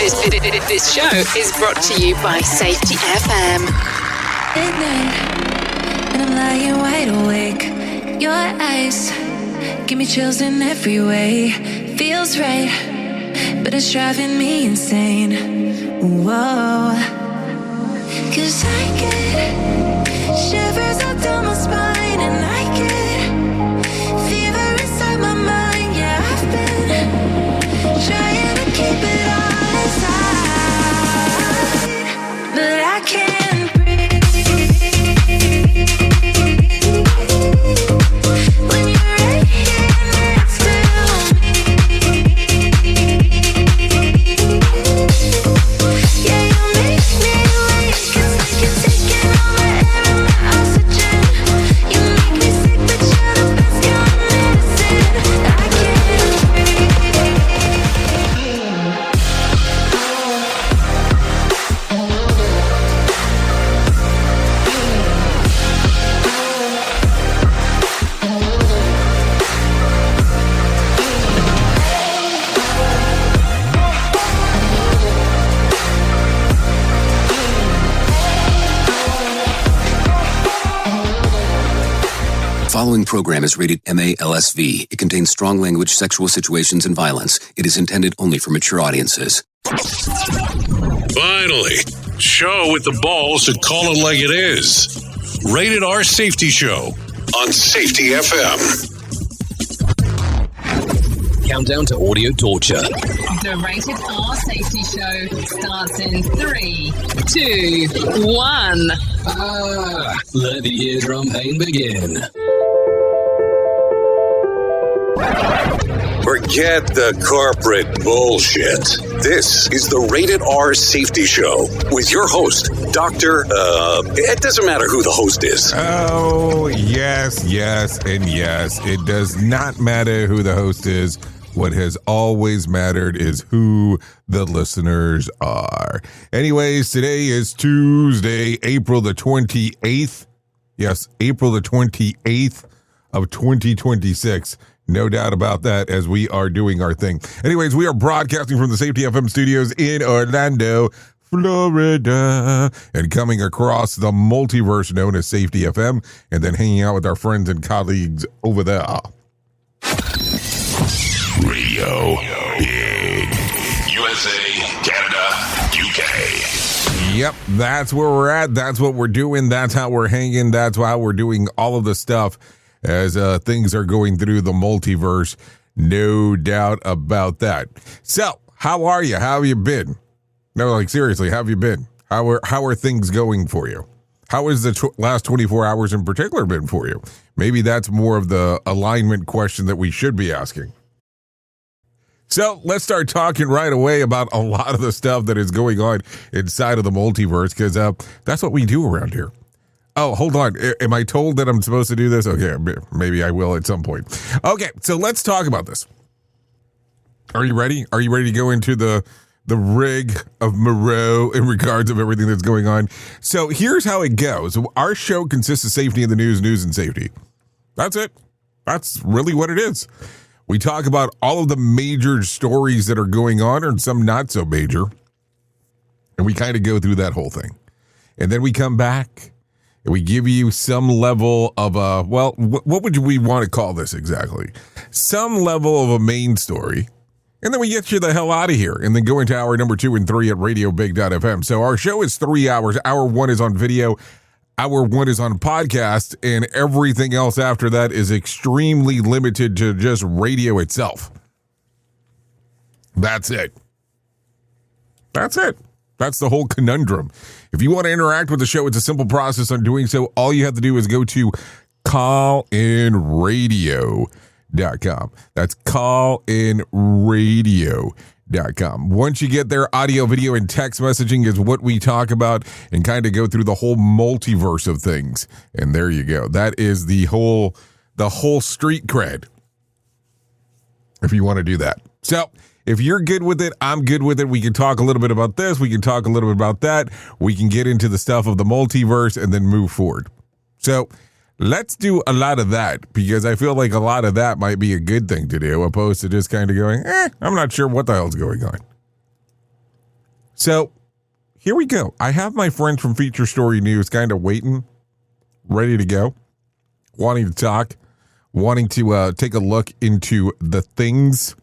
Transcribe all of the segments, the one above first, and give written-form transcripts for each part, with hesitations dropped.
This show is brought to you by Safety FM. At night, and I'm lying wide awake. Your eyes give me chills in every way. Feels right, but it's driving me insane. Whoa, 'cause I get shivers all down my spine, and I get fever inside my mind. Yeah, I've been trying to keep it all inside, but I can't breathe when you're right here next to me. Yeah, you make me wake. It's like you're taking all the air and my oxygen. You make me sick, but you're the best kind of medicine. I can't breathe. Following program is rated MALSV. It contains strong language, sexual situations, and violence. It is intended only for mature audiences. Finally, show with the balls to call it like it is. Rated R Safety Show on Safety FM. Countdown to audio torture. The Rated R Safety Show starts in 3, 2, 1. Let the eardrum pain begin. Forget the corporate bullshit. This is the Rated R Safety Show with your host, Dr. It doesn't matter who the host is. Oh, yes, and yes. It does not matter who the host is. What has always mattered is who the listeners are. Anyways, today is Tuesday, April the 28th. Yes, April the 28th of 2026. No doubt about that, as we are doing our thing. Anyways, we are broadcasting from the Safety FM studios in Orlando, Florida, and coming across the multiverse known as Safety FM, and then hanging out with our friends and colleagues over there. Radio Big. USA, Canada, UK. Yep, that's where we're at. That's what we're doing. That's how we're hanging. That's how we're doing all of the stuff as things are going through the multiverse. No doubt about that. So, how are you? How have you been? No, like seriously, how have you been? How are things going for you? How has the last 24 hours in particular been for you? Maybe that's more of the alignment question that we should be asking. So let's start talking right away about a lot of the stuff that is going on inside of the multiverse, because that's what we do around here. Oh, hold on. Am I told that I'm supposed to do this? Okay, maybe I will at some point. Okay, so let's talk about this. Are you ready? Are you ready to go into the rig of Moreau in regards of everything that's going on? So here's how it goes. Our show consists of safety in the news and safety. That's it. That's really what it is. We talk about all of the major stories that are going on, and some not so major. And we kind of go through that whole thing. And then we come back and we give you some level of what would we want to call this exactly? Some level of a main story. And then we get you the hell out of here and then go into hour number 2 and 3 at radiobig.fm. So our show is 3 hours. Hour 1 is on video. Hour 1 is on podcast, and everything else after that is extremely limited to just radio itself. That's it. That's it. That's the whole conundrum. If you want to interact with the show, it's a simple process on doing so. All you have to do is go to callinradio.com. That's callinradio.com. Once you get there, audio, video, and text messaging is what we talk about and kind of go through the whole multiverse of things. And there you go. That is the whole street cred, if you want to do that. So if you're good with it, I'm good with it. We can talk a little bit about this. We can talk a little bit about that. We can get into the stuff of the multiverse and then move forward. So let's do a lot of that, because I feel like a lot of that might be a good thing to do, opposed to just kind of going, I'm not sure what the hell's going on. So here we go. I have my friends from Feature Story News kind of waiting, ready to go, wanting to talk, wanting to take a look into the things.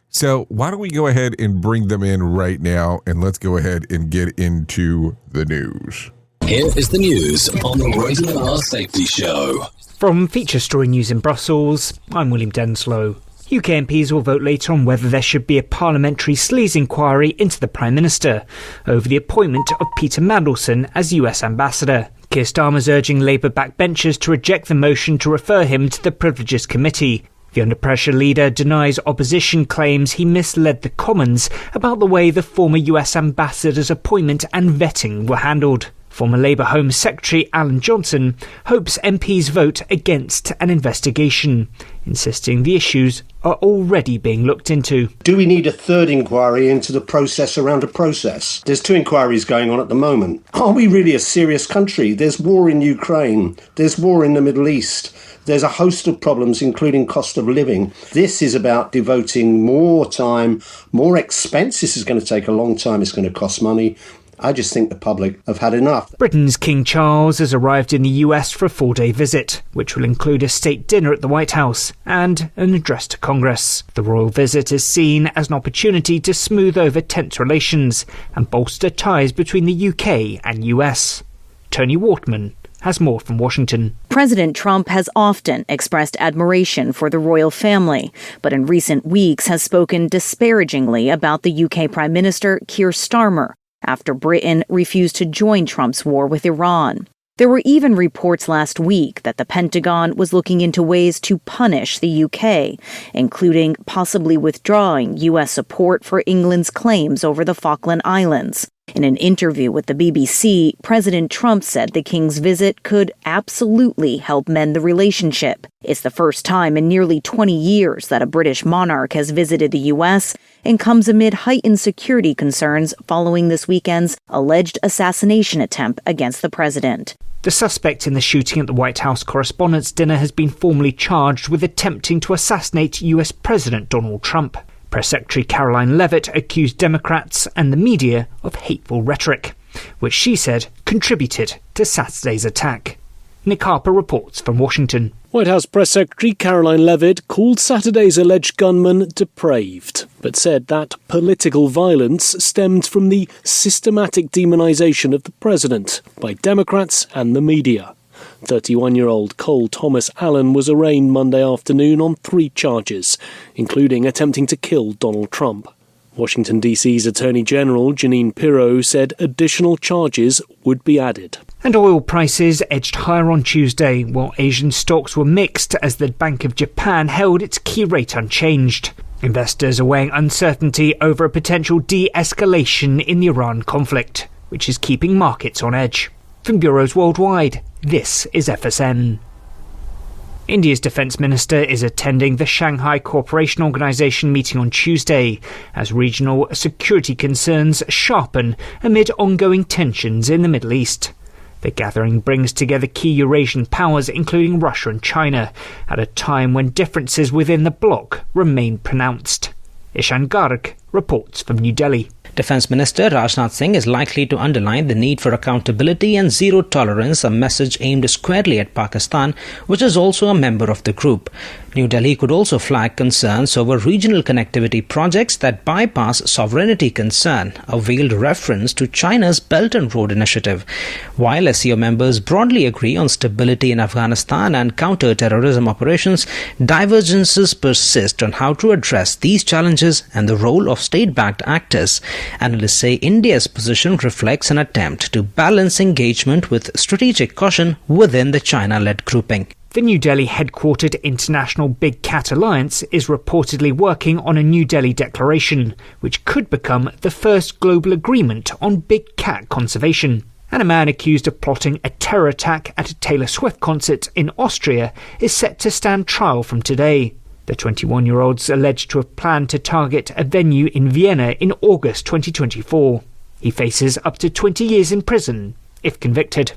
So why don't we go ahead and bring them in right now, and let's go ahead and get into the news. Here is the news on the Rated R Safety Show. From Feature Story News in Brussels, I'm William Denslow. UK MPs will vote later on whether there should be a parliamentary sleaze inquiry into the Prime Minister over the appointment of Peter Mandelson as US Ambassador. Keir Starmer's urging Labour backbenchers to reject the motion to refer him to the Privileges Committee. The under-pressure leader denies opposition claims he misled the Commons about the way the former US Ambassador's appointment and vetting were handled. Former Labour Home Secretary Alan Johnson hopes MPs vote against an investigation, insisting the issues are already being looked into. Do we need a third inquiry into the process around a process? There's 2 inquiries going on at the moment. Are we really a serious country? There's war in Ukraine. There's war in the Middle East. There's a host of problems, including cost of living. This is about devoting more time, more expense. This is going to take a long time. It's going to cost money. I just think the public have had enough. Britain's King Charles has arrived in the US for a 4-day visit, which will include a state dinner at the White House and an address to Congress. The royal visit is seen as an opportunity to smooth over tense relations and bolster ties between the UK and US. Tony Wortman has more from Washington. President Trump has often expressed admiration for the royal family, but in recent weeks has spoken disparagingly about the UK Prime Minister Keir Starmer after Britain refused to join Trump's war with Iran. There were even reports last week that the Pentagon was looking into ways to punish the UK, including possibly withdrawing US support for England's claims over the Falkland Islands. In an interview with the BBC, President Trump said the King's visit could absolutely help mend the relationship. It's the first time in nearly 20 years that a British monarch has visited the U.S. and comes amid heightened security concerns following this weekend's alleged assassination attempt against the president. The suspect in the shooting at the White House Correspondents Dinner has been formally charged with attempting to assassinate US President Donald Trump. Press Secretary Caroline Leavitt accused Democrats and the media of hateful rhetoric, which she said contributed to Saturday's attack. Nick Harper reports from Washington. White House Press Secretary Caroline Leavitt called Saturday's alleged gunman depraved, but said that political violence stemmed from the systematic demonization of the president by Democrats and the media. 31-year-old Cole Thomas Allen was arraigned Monday afternoon on 3 charges, including attempting to kill Donald Trump. Washington, D.C.'s Attorney General Jeanine Pirro said additional charges would be added. And oil prices edged higher on Tuesday, while Asian stocks were mixed as the Bank of Japan held its key rate unchanged. Investors are weighing uncertainty over a potential de-escalation in the Iran conflict, which is keeping markets on edge. From bureaus worldwide, this is FSN. India's Defence Minister is attending the Shanghai Cooperation Organisation meeting on Tuesday as regional security concerns sharpen amid ongoing tensions in the Middle East. The gathering brings together key Eurasian powers, including Russia and China, at a time when differences within the bloc remain pronounced. Ishan Garg reports from New Delhi. Defence Minister Rajnath Singh is likely to underline the need for accountability and zero tolerance, a message aimed squarely at Pakistan, which is also a member of the group. New Delhi could also flag concerns over regional connectivity projects that bypass sovereignty concern, a veiled reference to China's Belt and Road Initiative. While SCO members broadly agree on stability in Afghanistan and counter-terrorism operations, divergences persist on how to address these challenges and the role of state-backed actors. Analysts say India's position reflects an attempt to balance engagement with strategic caution within the China-led grouping. The New Delhi-headquartered International Big Cat Alliance is reportedly working on a New Delhi declaration, which could become the first global agreement on big cat conservation. And a man accused of plotting a terror attack at a Taylor Swift concert in Austria is set to stand trial from today. The 21-year-old's alleged to have planned to target a venue in Vienna in August 2024. He faces up to 20 years in prison if convicted.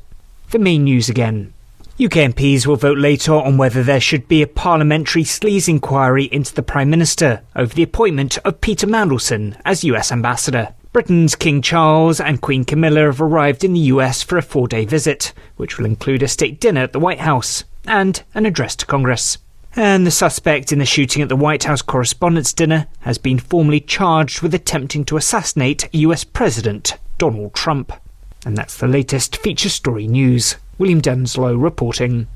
The main news again. UK MPs will vote later on whether there should be a parliamentary sleaze inquiry into the Prime Minister over the appointment of Peter Mandelson as US Ambassador. Britain's King Charles and Queen Camilla have arrived in the US for a 4-day visit, which will include a state dinner at the White House and an address to Congress. And the suspect in the shooting at the White House Correspondents Dinner has been formally charged with attempting to assassinate US President Donald Trump. And that's the latest feature story news. William Denslow reporting.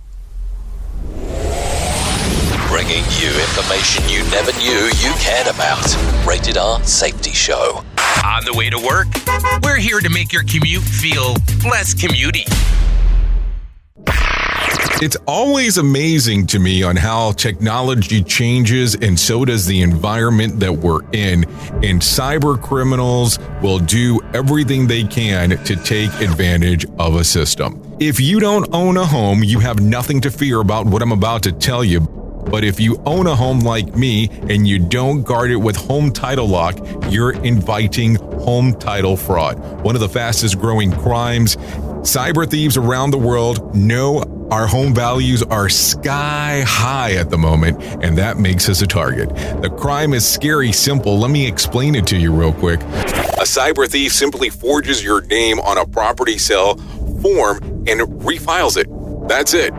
Bringing you information you never knew you cared about. Rated R Safety Show. On the way to work, we're here to make your commute feel less commutey. It's always amazing to me on how technology changes, and so does the environment that we're in. And cyber criminals will do everything they can to take advantage of a system. If you don't own a home, you have nothing to fear about what I'm about to tell you. But if you own a home like me and you don't guard it with home title lock, you're inviting home title fraud. One of the fastest growing crimes. Cyber thieves around the world know our home values are sky high at the moment, and that makes us a target. The crime is scary simple. Let me explain it to you real quick. A cyber thief simply forges your name on a property sale form and refiles it. That's it.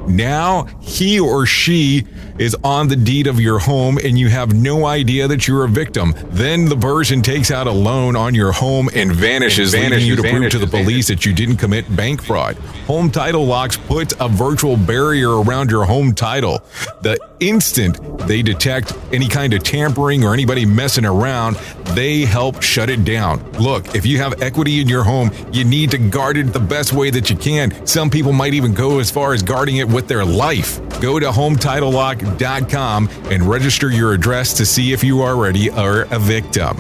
Now he or she is on the deed of your home and you have no idea that you're a victim. Then the person takes out a loan on your home and vanishes, leaving you to prove to the police that you didn't commit bank fraud. Home Title Locks puts a virtual barrier around your home title. The instant they detect any kind of tampering or anybody messing around, they help shut it down. Look, if you have equity in your home, you need to guard it the best way that you can. Some people might even go as far as guarding it with their life. Go to HometitleLock.com and register your address to see if you already are a victim.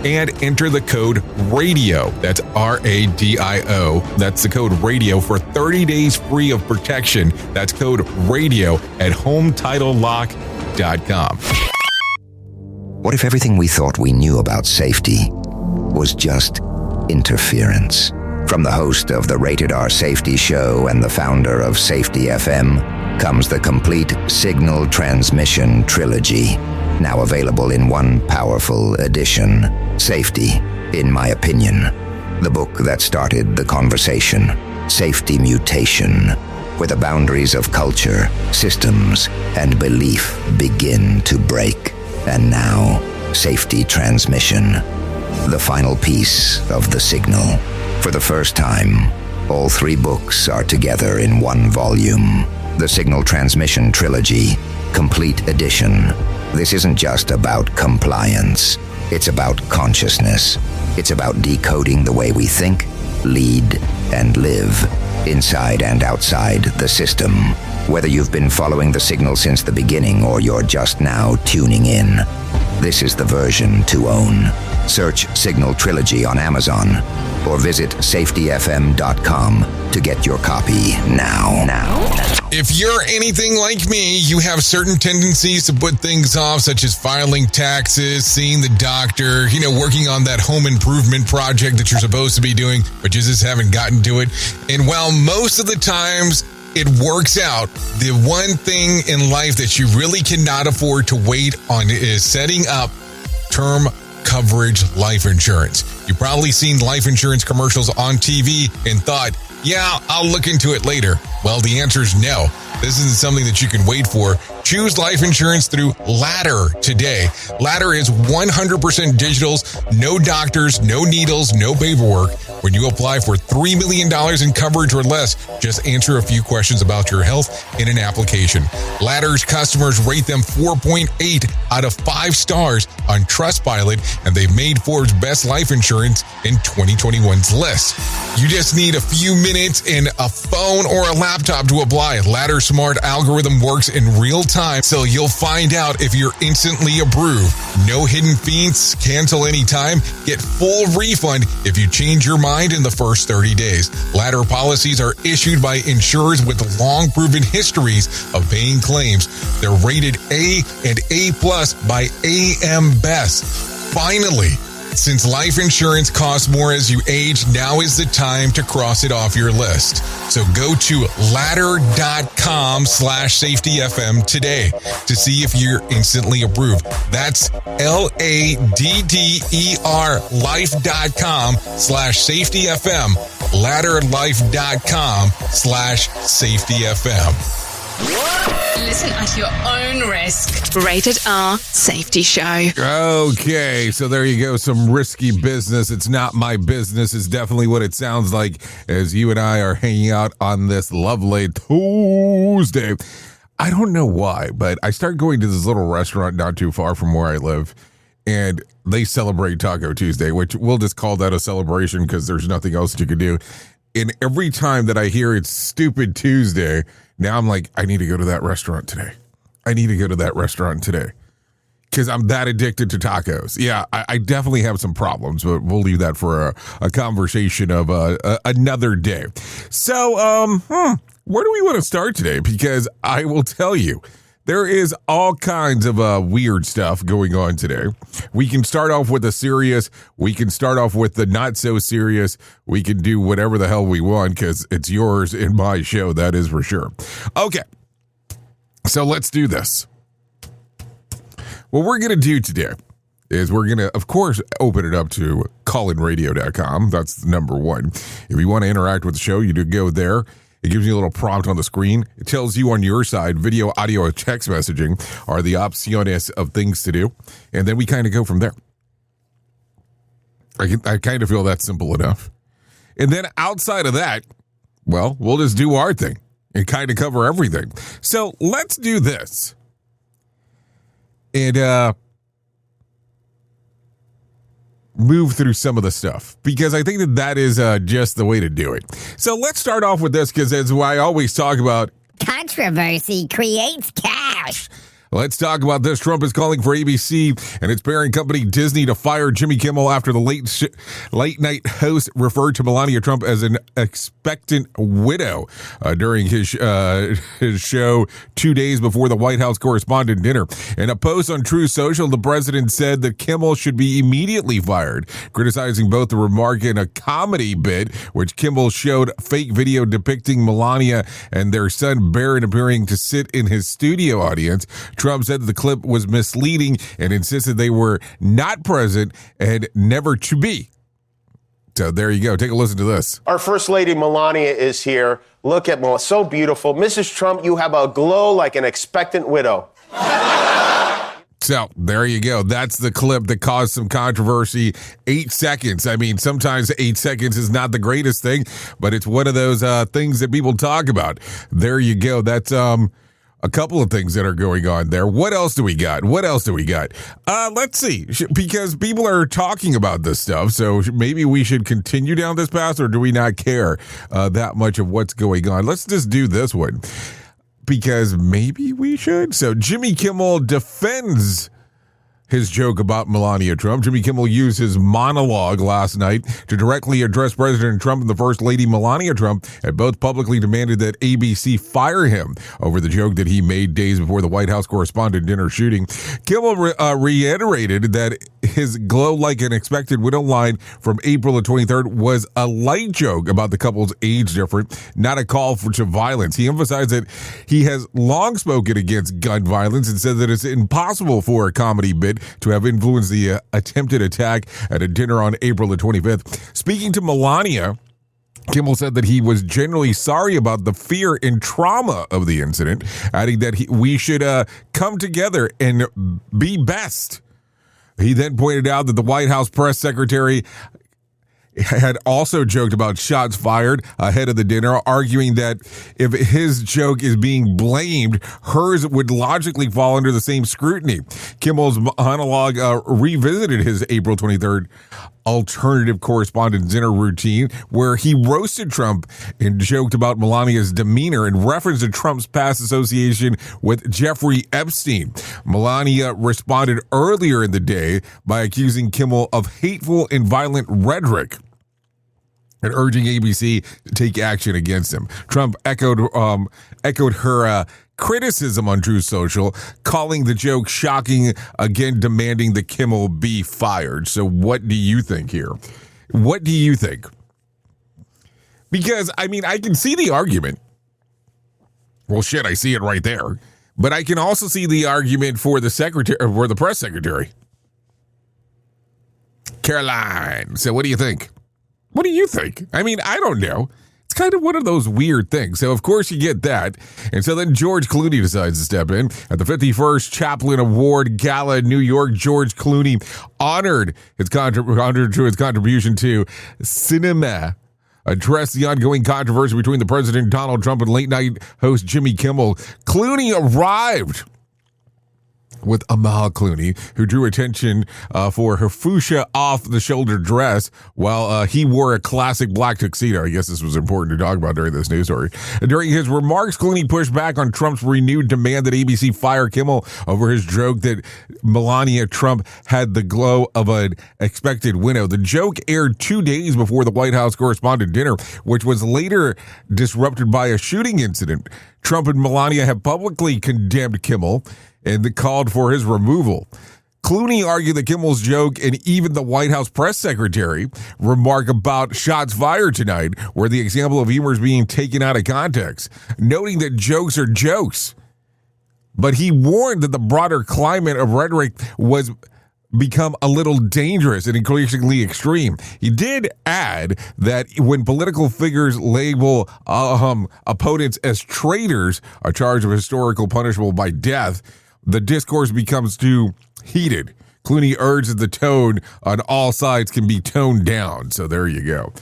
And enter the code RADIO. That's RADIO. That's the code RADIO for 30 days free of protection. That's code RADIO at HometitleLock.com. What if everything we thought we knew about safety was just interference? From the host of the Rated R Safety Show and the founder of Safety FM comes the complete signal transmission trilogy, now available in one powerful edition. Safety, in my opinion, the book that started the conversation. Safety Mutation, where the boundaries of culture, systems, and belief begin to break. And now, Safety Transmission, the final piece of the signal. For the first time, all 3 books are together in one volume. The Signal Transmission Trilogy, Complete Edition. This isn't just about compliance. It's about consciousness. It's about decoding the way we think, lead, and live, inside and outside the system. Whether you've been following the signal since the beginning or you're just now tuning in, this is the version to own. Search Signal Trilogy on Amazon or visit safetyfm.com to get your copy now. If you're anything like me, you have certain tendencies to put things off, such as filing taxes, seeing the doctor, working on that home improvement project that you're supposed to be doing, but you just haven't gotten to it. And while most of the times it works out, the one thing in life that you really cannot afford to wait on is setting up term coverage life insurance. You've probably seen life insurance commercials on TV and thought, yeah, I'll look into it later. Well, the answer is no. This isn't something that you can wait for. Choose life insurance through Ladder today. Ladder is 100% digitals, no doctors, no needles, no paperwork. When you apply for $3 million in coverage or less, just answer a few questions about your health in an application. Ladder's customers rate them 4.8 out of 5 stars on Trustpilot, and they've made Forbes' Best Life Insurance in 2021's list. You just need a few minutes and a phone or a laptop to apply. Ladder's smart algorithm works in real time, so you'll find out if you're instantly approved. No hidden fees, cancel anytime, get full refund if you change your mind in the first 30 days. Ladder policies are issued by insurers with long proven histories of paying claims. They're rated A and A+ by AM Best. Finally, Since life insurance costs more as you age, now is the time to cross it off your list. So go to ladder.com/safetyfm today to see if you're instantly approved. That's LADDER life.com/safetyfm. ladderlife.com/safetyfm. Listen at your own risk. Rated R Safety Show. Okay, so there you go. Some risky business. It's not my business. It's definitely what it sounds like as you and I are hanging out on this lovely Tuesday. I don't know why, but I started going to this little restaurant not too far from where I live, and they celebrate Taco Tuesday, which we'll just call that a celebration because there's nothing else you could do. And every time that I hear it's Stupid Tuesday, now I'm like, I need to go to that restaurant today. I need to go to that restaurant today because I'm that addicted to tacos. Yeah, I definitely have some problems, but we'll leave that for a conversation of another day. So, where do we want to start today? Because I will tell you, there is all kinds of weird stuff going on today. We can start off with the serious. We can start off with the not so serious. We can do whatever the hell we want because it's yours and my show. That is for sure. Okay, so let's do this. What we're going to do today is we're going to, of course, open it up to callinradio.com. That's number one. If you want to interact with the show, you do go there. It gives you a little prompt on the screen. It tells you on your side, video, audio, or text messaging are the opciones of things to do. And then we kind of go from there. I kind of feel that's simple enough. And then outside of that, well, we'll just do our thing and kind of cover everything. So let's do this. And move through some of the stuff because I think that is just the way to do it. So let's start off with this because as I always talk about, controversy creates cash. Let's talk about this. Trump is calling for ABC and its parent company Disney to fire Jimmy Kimmel after the late night host referred to Melania Trump as an expectant widow during his show 2 days before the White House Correspondents Dinner. In a post on Truth Social, the president said that Kimmel should be immediately fired, criticizing both the remark and a comedy bit, which Kimmel showed fake video depicting Melania and their son Barron appearing to sit in his studio audience. Trump said that the clip was misleading and insisted they were not present and never to be. So there you go. Take a listen to this. Our First Lady Melania is here. Look at Melania. So beautiful. Mrs. Trump, you have a glow like an expectant widow. So there you go. That's the clip that caused some controversy. 8 seconds. I mean, sometimes 8 seconds is not the greatest thing, but it's one of those things that people talk about. There you go. That's a couple of things that are going on there. What else do we got? Let's see, because people are talking about this stuff. So maybe we should continue down this path, or do we not care that much of what's going on? Let's just do this one because maybe we should. So Jimmy Kimmel defends his joke about Melania Trump. Jimmy Kimmel used his monologue last night to directly address President Trump and the First Lady Melania Trump, and both publicly demanded that ABC fire him over the joke that he made days before the White House Correspondents Dinner shooting. Kimmel reiterated that his glow like an expected widow line from April the 23rd was a light joke about the couple's age difference, not a call to violence. He emphasized that he has long spoken against gun violence and said that it's impossible for a comedy bit to have influenced the attempted attack at a dinner on April the 25th. Speaking to Melania, Kimmel said that he was genuinely sorry about the fear and trauma of the incident, adding that we should come together and be best. He then pointed out that the White House press secretary had also joked about shots fired ahead of the dinner, arguing that if his joke is being blamed, hers would logically fall under the same scrutiny. Kimmel's monologue revisited his April 23rd alternative correspondence dinner routine, where he roasted Trump and joked about Melania's demeanor in reference to Trump's past association with Jeffrey Epstein. Melania responded earlier in the day by accusing Kimmel of hateful and violent rhetoric and urging ABC to take action against him. Trump echoed her criticism on Truth Social, calling the joke shocking, again demanding that Kimmel be fired. So what do you think here? What do you think? Because, I mean, I can see the argument. Well, shit, I see it right there. But I can also see the argument for the secretary, or the press secretary. Caroline. So what do you think? What do you think? I mean, I don't know. It's kind of one of those weird things. So, of course, you get that. And so then George Clooney decides to step in. At the 51st Chaplin Award Gala in New York, George Clooney honored his contribution to cinema, addressed the ongoing controversy between the president, Donald Trump, and late-night host Jimmy Kimmel. Clooney arrived with Amal Clooney, who drew attention for her fuchsia off-the-shoulder dress while he wore a classic black tuxedo. I guess this was important to talk about during this news story. During his remarks, Clooney pushed back on Trump's renewed demand that ABC fire Kimmel over his joke that Melania Trump had the glow of an expected widow. The joke aired 2 days before the White House Correspondents Dinner, which was later disrupted by a shooting incident. Trump and Melania have publicly condemned Kimmel and called for his removal. Clooney argued that Kimmel's joke and even the White House press secretary remark about shots fired tonight where the example of humor is being taken out of context, noting that jokes are jokes. But he warned that the broader climate of rhetoric was become a little dangerous and increasingly extreme. He did add that when political figures label opponents as traitors, a charge of historical punishable by death, the discourse becomes too heated. Clooney urged that the tone on all sides can be toned down. So there you go.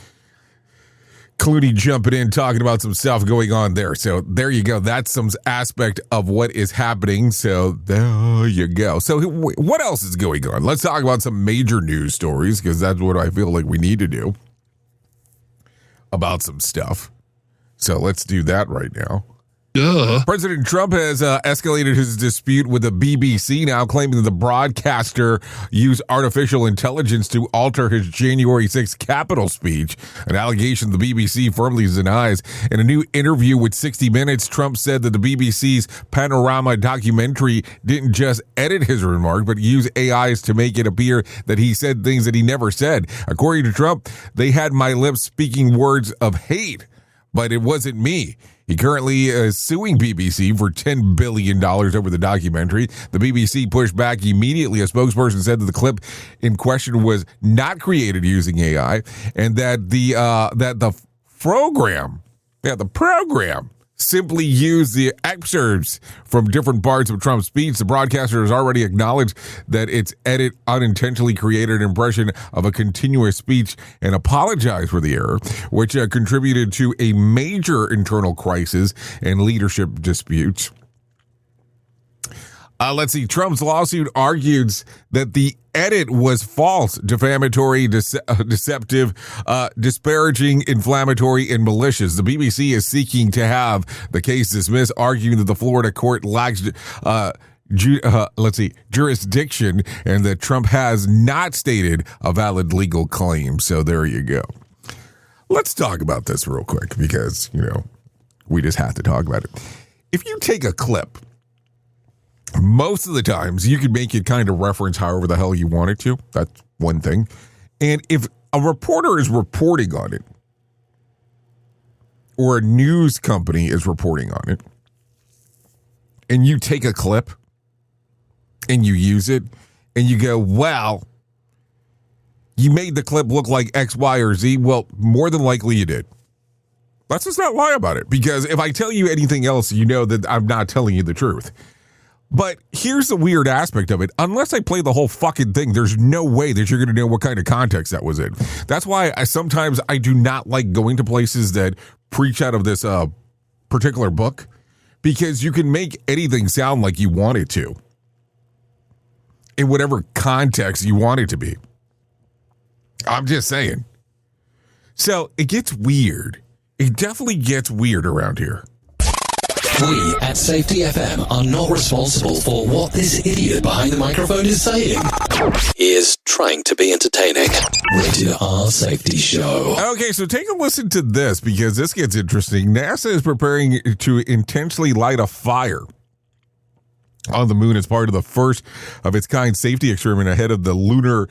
Clooney jumping in, talking about some stuff going on there. So there you go. That's some aspect of what is happening. So there you go. So what else is going on? Let's talk about some major news stories, because that's what I feel like we need to do about some stuff. So let's do that right now. President Trump has escalated his dispute with the BBC, now claiming that the broadcaster used artificial intelligence to alter his January 6th Capitol speech, an allegation the BBC firmly denies. In a new interview with 60 Minutes, Trump said that the BBC's Panorama documentary didn't just edit his remark, but use AIs to make it appear that he said things that he never said. According to Trump, they had my lips speaking words of hate, but it wasn't me. He currently is suing BBC for $10 billion over the documentary. The BBC pushed back immediately. A spokesperson said that the clip in question was not created using AI, and that the program simply used the excerpts from different parts of Trump's speech. The broadcaster has already acknowledged that its edit unintentionally created an impression of a continuous speech and apologized for the error, which contributed to a major internal crisis and leadership disputes. Let's see. Trump's lawsuit argues that the edit was false, defamatory, deceptive, disparaging, inflammatory, and malicious. The BBC is seeking to have the case dismissed, arguing that the Florida court lacks jurisdiction and that Trump has not stated a valid legal claim. So there you go. Let's talk about this real quick because, we just have to talk about it. If you take a clip, most of the times you can make it kind of reference however the hell you want it to. That's one thing. And if a reporter is reporting on it, or a news company is reporting on it, and you take a clip and you use it and you go, well, you made the clip look like X, Y, or Z. Well, more than likely you did. Let's just not lie about it, because if I tell you anything else, you know that I'm not telling you the truth. But here's the weird aspect of it. Unless I play the whole fucking thing, there's no way that you're going to know what kind of context that was in. That's why sometimes I do not like going to places that preach out of this particular book, because you can make anything sound like you want it to in whatever context you want it to be. I'm just saying. So it gets weird. It definitely gets weird around here. We at Safety FM are not responsible for what this idiot behind the microphone is saying. Here's trying to be entertaining. Rated R Safety Show. Okay, so take a listen to this because this gets interesting. NASA is preparing to intentionally light a fire on the moon as part of the first of its kind safety experiment ahead of the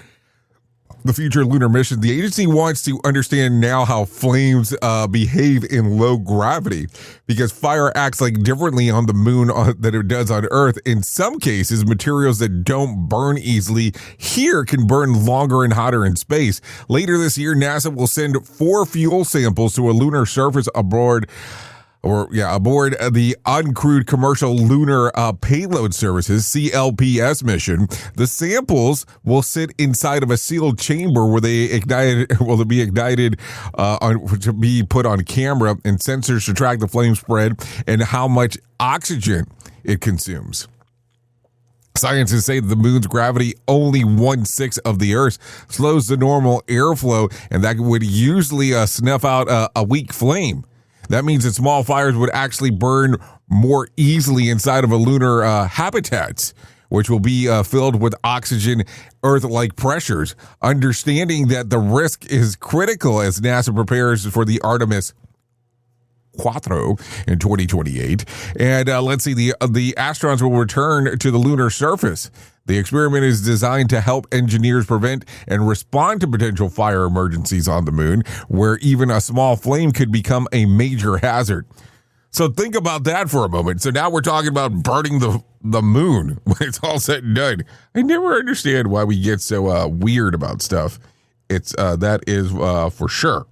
future lunar mission. The agency wants to understand now how flames behave in low gravity because fire acts like differently on the moon than it does on Earth. In some cases, materials that don't burn easily here can burn longer and hotter in space. Later this year, NASA will send 4 fuel samples to a lunar surface aboard the Uncrewed Commercial Lunar Payload Services, CLPS mission. The samples will sit inside of a sealed chamber where they will be ignited to be put on camera and sensors to track the flame spread and how much oxygen it consumes. Scientists say that the moon's gravity, only 1/6 of the Earth's, slows the normal airflow, and that would usually snuff out a weak flame. That means that small fires would actually burn more easily inside of a lunar habitats, which will be filled with oxygen, Earth-like pressures. Understanding that the risk is critical as NASA prepares for the Artemis Quattro in 2028. And let's see, the astronauts will return to the lunar surface. The experiment is designed to help engineers prevent and respond to potential fire emergencies on the moon, where even a small flame could become a major hazard. So think about that for a moment. So now we're talking about burning the moon when it's all said and done. I never understand why we get so weird about stuff. It's that is for sure.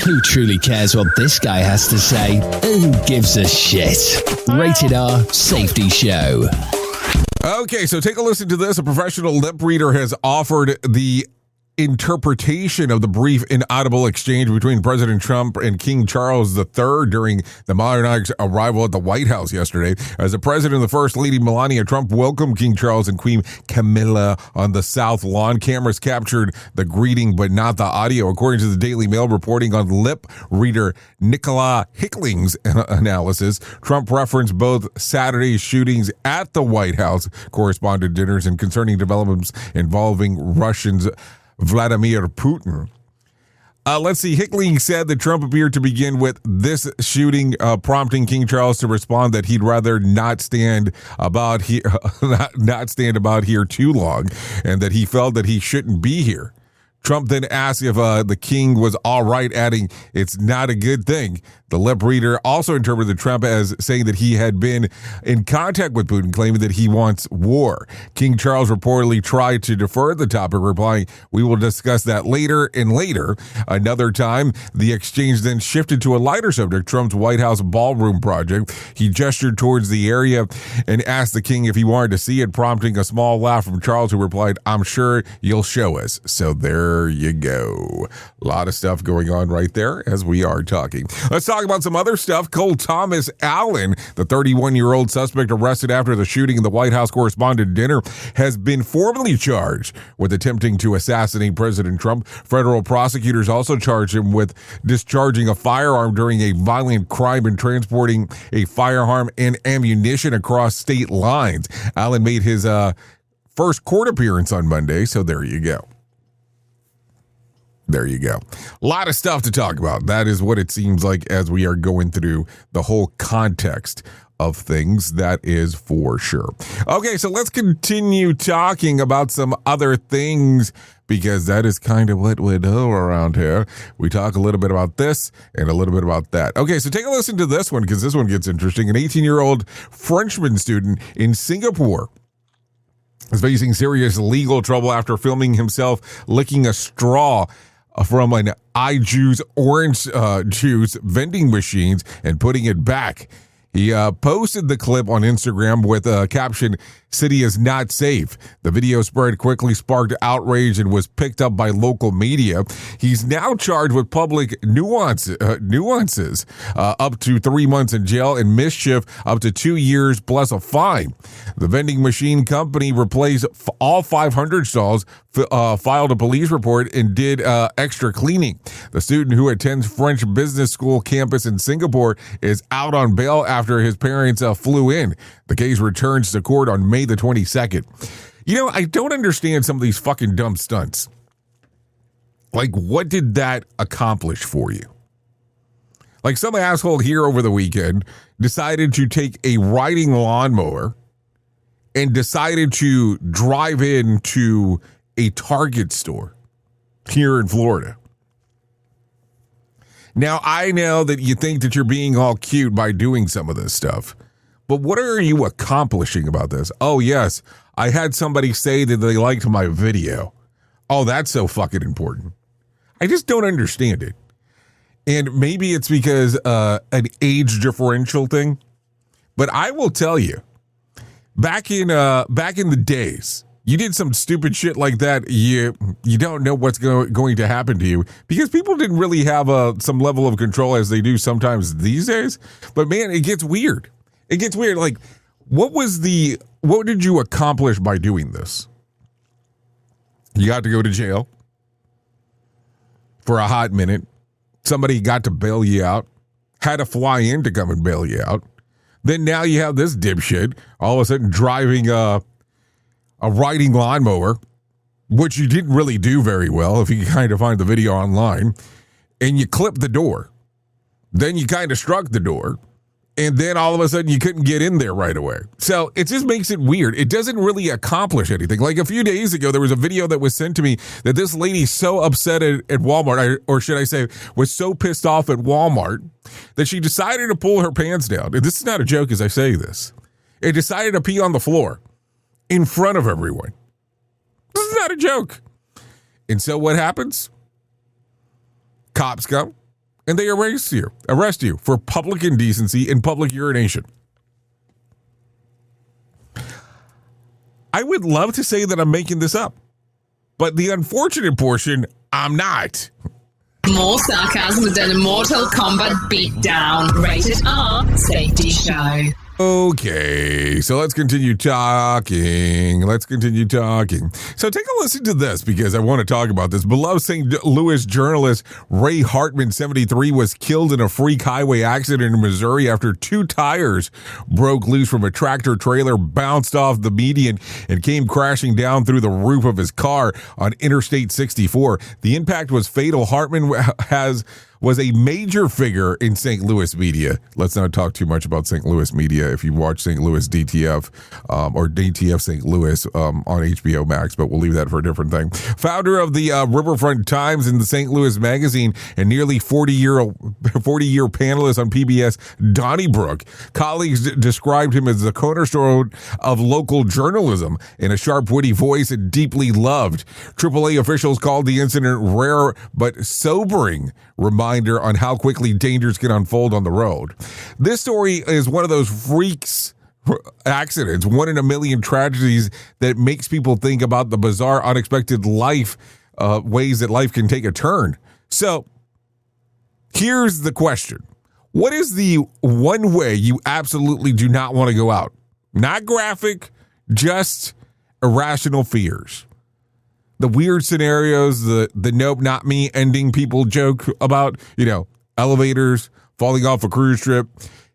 Who truly cares what this guy has to say? Who gives a shit? Rated R Safety Show. Okay, so take a listen to this. A professional lip reader has offered the interpretation of the brief inaudible exchange between President Trump and King Charles III during the monarch's arrival at the White House yesterday. As the president and the First Lady Melania Trump welcomed King Charles and Queen Camilla on the South Lawn, cameras captured the greeting but not the audio. According to the Daily Mail reporting on lip reader Nicola Hickling's analysis, Trump referenced both Saturday's shootings at the White House Correspondents Dinners and concerning developments involving Russians Vladimir Putin. Let's see. Hickling said that Trump appeared to begin with this shooting, prompting King Charles to respond that he'd rather not stand about here too long, and that he felt that he shouldn't be here. Trump then asked if the king was all right, adding, "It's not a good thing." The lip reader also interpreted Trump as saying that he had been in contact with Putin, claiming that he wants war. King Charles reportedly tried to defer the topic, replying, "We will discuss that later and later." Another time, the exchange then shifted to a lighter subject, Trump's White House ballroom project. He gestured towards the area and asked the king if he wanted to see it, prompting a small laugh from Charles, who replied, "I'm sure you'll show us." So there you go. A lot of stuff going on right there as we are talking. Let's talk about some other stuff. Cole Thomas Allen, the 31-year-old suspect arrested after the shooting in the White House Correspondents Dinner, has been formally charged with attempting to assassinate President Trump. Federal prosecutors also charged him with discharging a firearm during a violent crime and transporting a firearm and ammunition across state lines. Allen made his first court appearance on Monday, so there you go. There you go. A lot of stuff to talk about. That is what it seems like as we are going through the whole context of things. That is for sure. Okay, so let's continue talking about some other things, because that is kind of what we do around here. We talk a little bit about this and a little bit about that. Okay, so take a listen to this one, because this one gets interesting. An 18-year-old Frenchman student in Singapore is facing serious legal trouble after filming himself licking a straw from an iJuice orange juice vending machines and putting it back. He posted the clip on Instagram with a caption, "City is not safe." The video spread quickly, sparked outrage, and was picked up by local media. He's now charged with public nuisances, up to 3 months in jail, and mischief up to 2 years plus a fine. The vending machine company replaced all 500 stalls, filed a police report, and did extra cleaning. The student, who attends French business school campus in Singapore, is out on bail after his parents flew in. The case returns to court on May the 22nd. I don't understand some of these fucking dumb stunts. Like, what did that accomplish for you? Like, some asshole here over the weekend decided to take a riding lawnmower and decided to drive into a Target store here in Florida. Now, I know that you think that you're being all cute by doing some of this stuff, but what are you accomplishing about this? Oh, yes, I had somebody say that they liked my video. Oh, that's so fucking important. I just don't understand it. And maybe it's because an age differential thing, but I will tell you, back in the days, you did some stupid shit like that, you don't know what's going to happen to you, because people didn't really have some level of control as they do sometimes these days. But man, it gets weird. It gets weird. Like, what did you accomplish by doing this? You got to go to jail for a hot minute. Somebody got to bail you out, had to fly in to come and bail you out. Then now you have this dipshit all of a sudden driving a riding lawnmower, which you didn't really do very well if you kind of find the video online, and you clipped the door. Then you kind of struck the door, and then all of a sudden you couldn't get in there right away. So it just makes it weird. It doesn't really accomplish anything. Like a few days ago, there was a video that was sent to me that this lady's so upset at Walmart, or should I say, was so pissed off at Walmart that she decided to pull her pants down. And this is not a joke as I say this. It decided to pee on the floor in front of everyone. This is not a joke. And so what happens? Cops come and they arrest you for public indecency and public urination. I would love to say that I'm making this up, but the unfortunate portion, I'm not. More sarcasm than a Mortal Kombat beatdown. Rated R Safety Show. Okay, so let's continue talking. So take a listen to this, because I want to talk about this. Beloved St. Louis journalist Ray Hartman, 73, was killed in a freak highway accident in Missouri after two tires broke loose from a tractor trailer, bounced off the median, and came crashing down through the roof of his car on Interstate 64. The impact was fatal. Hartman was a major figure in St. Louis media. Let's not talk too much about St. Louis media if you watch St. Louis DTF or DTF St. Louis on HBO Max, but we'll leave that for a different thing. Founder of the Riverfront Times and the St. Louis Magazine, and nearly 40-year panelist on PBS Donnybrook. Colleagues described him as the cornerstone of local journalism in a sharp, witty voice and deeply loved. AAA officials called the incident rare but sobering reminder on how quickly dangers can unfold on the road. This story is one of those freaks accidents, one in a million tragedies that makes people think about the bizarre, unexpected ways that life can take a turn. So here's the question. What is the one way you absolutely do not want to go out? Not graphic, just irrational fears. The weird scenarios, the nope, not me ending people joke about, elevators, falling off a cruise trip,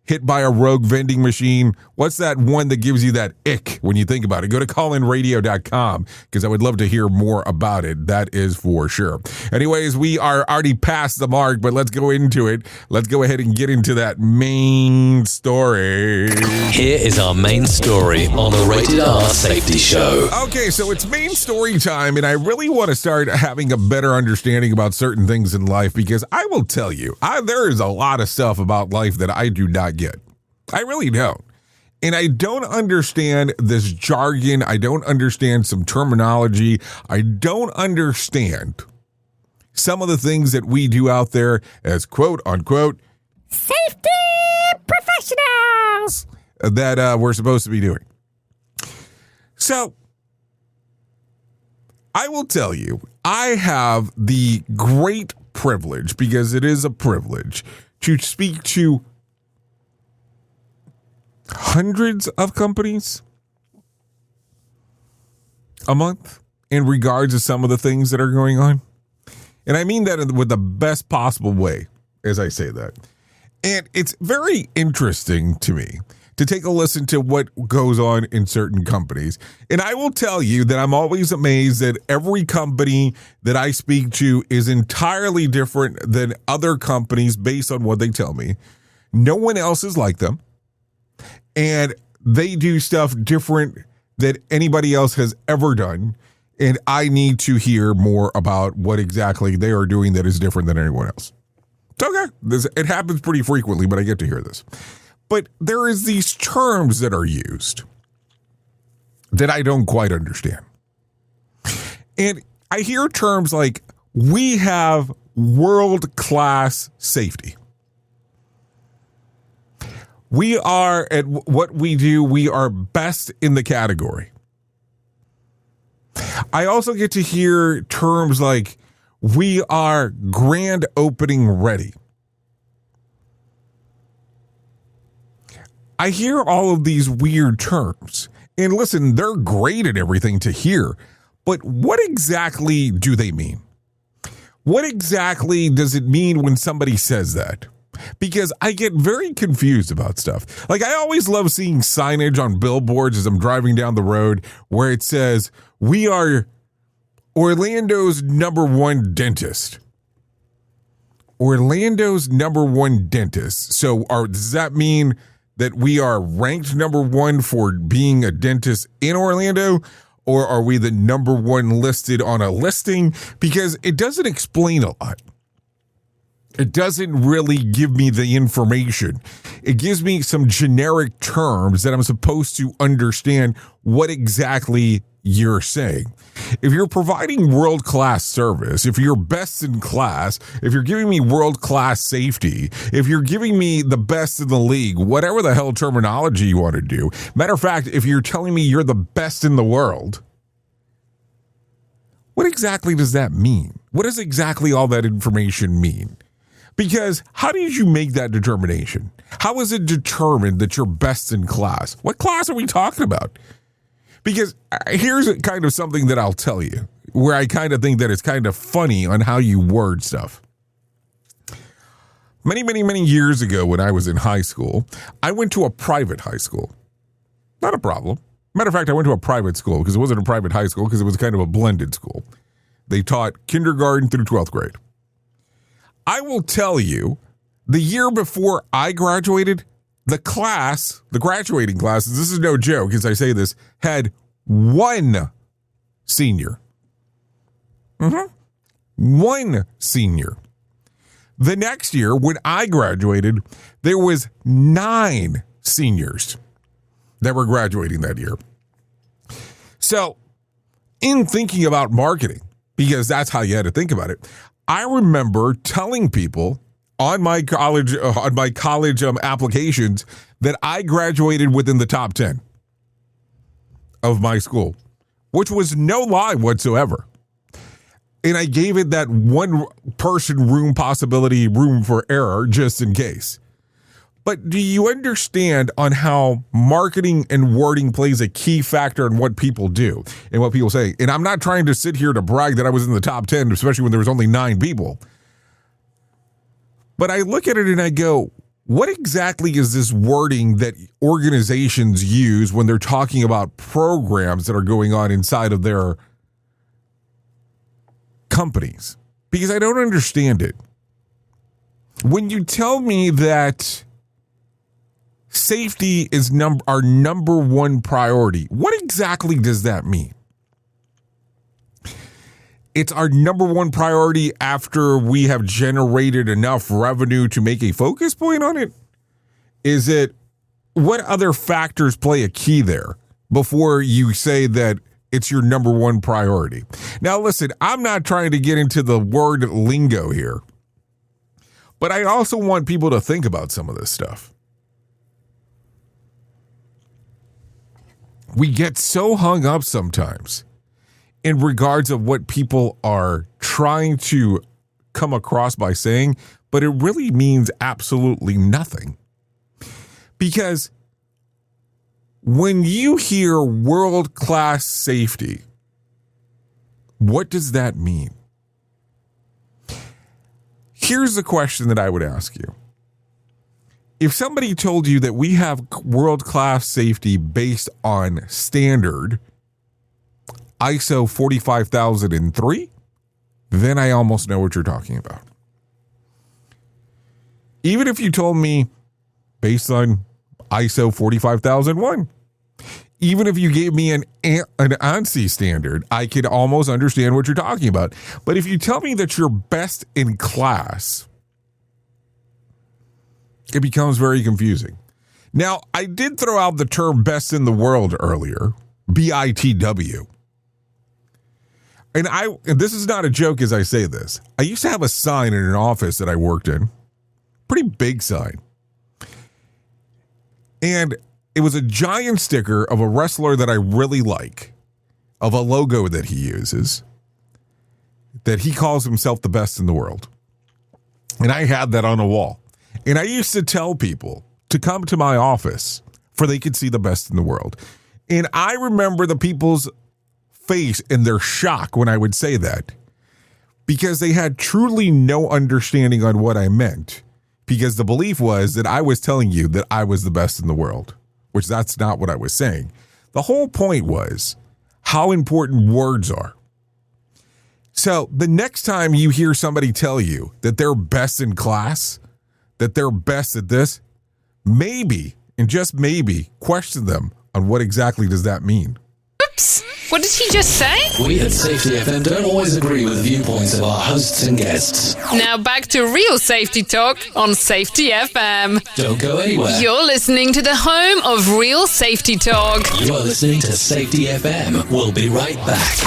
hit by a rogue vending machine. What's that one that gives you that ick when you think about it? Go to callinradio.com because I would love to hear more about it. That is for sure. Anyways, we are already past the mark, but let's go into it. Let's go ahead and get into that main story. Here is our main story on the Rated R Safety Show. Okay, so it's main story time, and I really want to start having a better understanding about certain things in life, because I will tell you, there is a lot of stuff about life that I do not get. I really don't. And I don't understand this jargon. I don't understand some terminology. I don't understand some of the things that we do out there as quote unquote safety professionals that we're supposed to be doing. So I will tell you, I have the great privilege, because it is a privilege, to speak to hundreds of companies a month in regards to some of the things that are going on. And I mean that with the best possible way as I say that. And it's very interesting to me to take a listen to what goes on in certain companies. And I will tell you that I'm always amazed that every company that I speak to is entirely different than other companies based on what they tell me. No one else is like them. And they do stuff different than anybody else has ever done. And I need to hear more about what exactly they are doing that is different than anyone else. It's okay. It happens pretty frequently, but I get to hear this. But there is these terms that are used that I don't quite understand. And I hear terms like, we have world-class safety. We are, at what we do, we are best in the category. I also get to hear terms like, we are grand opening ready. I hear all of these weird terms. And listen, they're great at everything to hear. But what exactly do they mean? What exactly does it mean when somebody says that? Because I get very confused about stuff. Like, I always love seeing signage on billboards as I'm driving down the road where it says, we are Orlando's #1 dentist. Orlando's #1 dentist. So does that mean that we are ranked #1 for being a dentist in Orlando? Or are we the #1 listed on a listing? Because it doesn't explain a lot. It doesn't really give me the information. It gives me some generic terms that I'm supposed to understand what exactly you're saying. If you're providing world-class service, if you're best in class, if you're giving me world-class safety, if you're giving me the best in the league, whatever the hell terminology you want to do. Matter of fact, if you're telling me you're the best in the world, what exactly does that mean? What does exactly all that information mean? Because how did you make that determination? How is it determined that you're best in class? What class are we talking about? Because here's kind of something that I'll tell you, where I kind of think that it's kind of funny on how you word stuff. Many years ago when I was in high school, I went to a private high school. Not a problem. Matter of fact, I went to a private school because it wasn't a private high school because it was kind of a blended school. They taught kindergarten through 12th grade. I will tell you, the year before I graduated, the graduating class, this is no joke as I say this, had 1 senior. 1 senior. The next year, when I graduated, there was 9 seniors that were graduating that year. So, in thinking about marketing, because that's how you had to think about it, I remember telling people on my college applications that I graduated within the top 10 of my school, which was no lie whatsoever. And I gave it that 1 person room for error just in case. But do you understand on how marketing and wording plays a key factor in what people do and what people say? And I'm not trying to sit here to brag that I was in the top 10, especially when there was only 9 people. But I look at it and I go, what exactly is this wording that organizations use when they're talking about programs that are going on inside of their companies? Because I don't understand it. When you tell me that safety is our #1 priority, what exactly does that mean? It's our #1 priority after we have generated enough revenue to make a focus point on it? Is it, what other factors play a key there before you say that it's your #1 priority? Now, listen, I'm not trying to get into the word lingo here, but I also want people to think about some of this stuff. We get so hung up sometimes in regards of what people are trying to come across by saying, but it really means absolutely nothing. Because when you hear world-class safety, what does that mean? Here's the question that I would ask you. if somebody told you that we have world-class safety based on standard ISO 45003, then I almost know what you're talking about. Even if you told me based on ISO 45001, even if you gave me an ANSI standard, I could almost understand what you're talking about. But if you tell me that you're best in class, it becomes very confusing. Now, I did throw out the term best in the world earlier, BITW. And this is not a joke as I say this. I used to have a sign in an office that I worked in, pretty big sign. And it was a giant sticker of a wrestler that I really like, of a logo that he uses, that he calls himself the best in the world. And I had that on a wall. And I used to tell people to come to my office for they could see the best in the world. And I remember the people's face and their shock when I would say that, because they had truly no understanding on what I meant, because the belief was that I was telling you that I was the best in the world, which that's not what I was saying. The whole point was how important words are. So the next time you hear somebody tell you that they're best in class, that they're best at this, maybe, and just maybe, question them on what exactly does that mean. Oops! What did he just say? We at Safety FM don't always agree with the viewpoints of our hosts and guests. Now back to real safety talk on Safety FM. Don't go anywhere. You're listening to the home of real safety talk. You're listening to Safety FM. We'll be right back.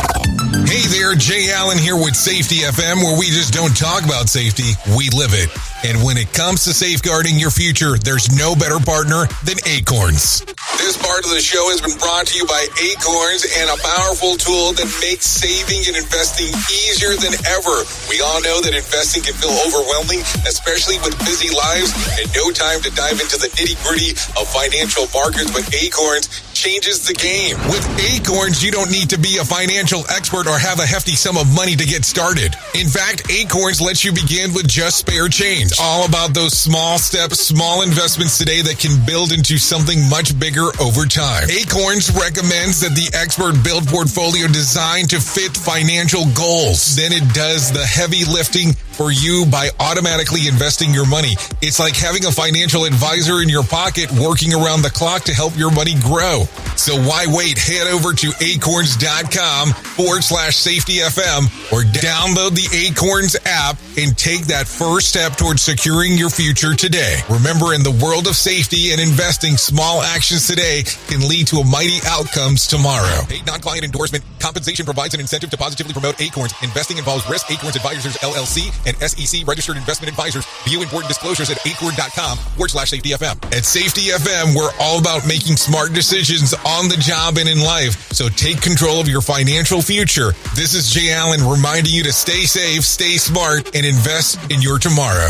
Hey there, Jay Allen here with Safety FM, where we just don't talk about safety, we live it. And when it comes to safeguarding your future, there's no better partner than Acorns. This part of the show has been brought to you by Acorns, and a powerful tool that makes saving and investing easier than ever. We all know that investing can feel overwhelming, especially with busy lives and no time to dive into the nitty-gritty of financial markets, but Acorns changes the game. With Acorns, you don't need to be a financial expert or have a hefty sum of money to get started. In fact, Acorns lets you begin with just spare change. All about those small steps, small investments today that can build into something much bigger over time. Acorns recommends that the expert build portfolio designed to fit financial goals. Then it does the heavy lifting for you by automatically investing your money. It's like having a financial advisor in your pocket working around the clock to help your money grow. So why wait? Head over to acorns.com/safetyfm or download the Acorns app and take that first step towards securing your future today. Remember, in the world of safety and investing, small actions today can lead to mighty outcomes tomorrow. Paid non-client endorsement. Compensation provides an incentive to positively promote Acorns. Investing involves risk. Acorns Advisors, LLC, and SEC registered investment advisors. View important disclosures at acorn.com/safetyfm. At Safety FM, we're all about making smart decisions on the job and in life. So take control of your financial future. This is Jay Allen reminding you to stay safe, stay smart, and invest in your tomorrow.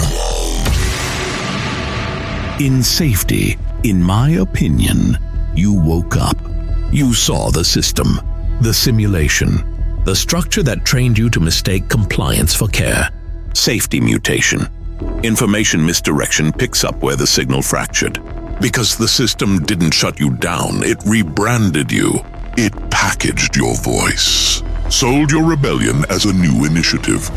In safety, in my opinion, you woke up. You saw the system, the simulation, the structure that trained you to mistake compliance for care. Safety mutation. Information misdirection picks up where the signal fractured. Because the system didn't shut you down, it rebranded you. It packaged your voice, sold your rebellion as a new initiative,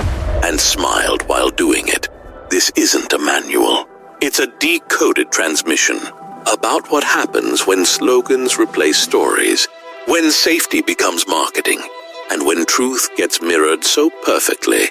and smiled while doing it. This isn't a manual. It's a decoded transmission about what happens when slogans replace stories, when safety becomes marketing, and when truth gets mirrored so perfectly,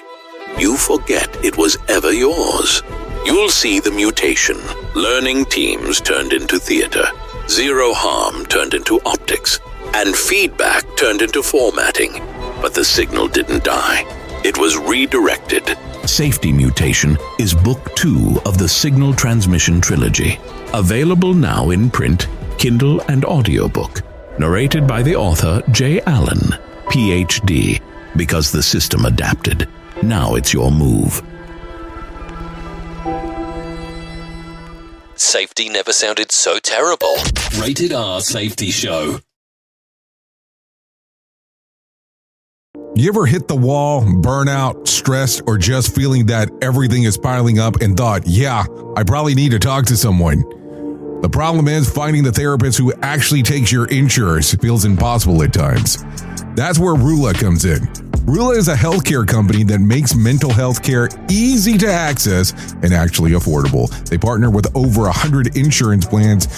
you forget it was ever yours. You'll see the mutation. Learning teams turned into theater, zero harm turned into optics, and feedback turned into formatting. But the signal didn't die. It was redirected. Safety Mutation is Book 2 of the Signal Transmission Trilogy. Available now in print, Kindle, and audiobook. Narrated by the author Jay Allen, PhD. Because the system adapted. Now it's your move. Safety never sounded so terrible. Rated R Safety Show. You ever hit the wall, burnout, stressed, or just feeling that everything is piling up and thought, yeah, I probably need to talk to someone? The problem is finding the therapist who actually takes your insurance feels impossible at times. That's where Rula comes in. Rula is a healthcare company that makes mental health care easy to access and actually affordable. They partner with over 100 insurance plans,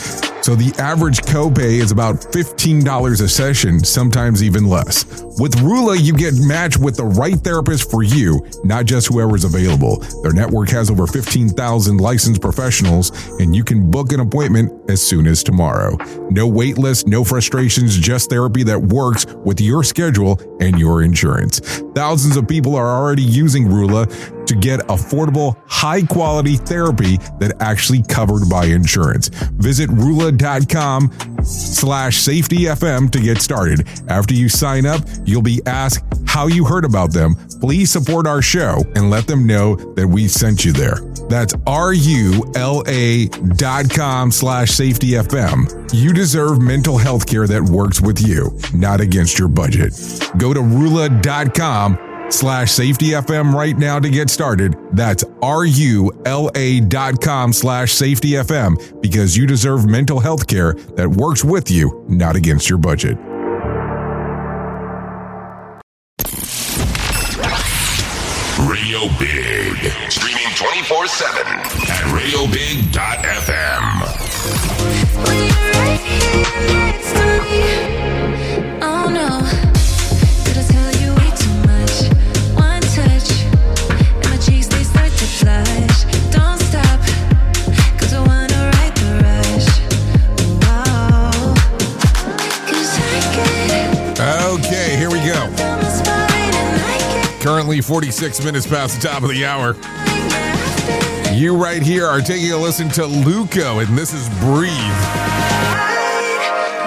so the average copay is about $15 a session, sometimes even less. With Rula, you get matched with the right therapist for you, not just whoever's available. Their network has over 15,000 licensed professionals, and you can book an appointment as soon as tomorrow. No wait list, no frustrations, just therapy that works with your schedule and your insurance. Thousands of people are already using Rula to get affordable, high-quality therapy that actually covered by insurance. Visit Rula.com/safetyfm to get started. After you sign up, you'll be asked how you heard about them. Please support our show and let them know that we sent you there. That's RULA.com/safetyfm. You deserve mental health care that works with you, not against your budget. Go to Rula.com/safetyfm right now to get started. That's RULA.com/safetyfm, because you deserve mental health care that works with you, not against your budget. Radio Big. Streaming 24/7 at radiobig.fm. Oh no, did I tell you way too much? One touch, and my cheeks they start to flush. Don't stop, 'cause I wanna ride the rush. Wow, 'cause I get Okay, here we go. Currently 46 minutes past the top of the hour. You right here are taking a listen to Luco, and this is Breathe.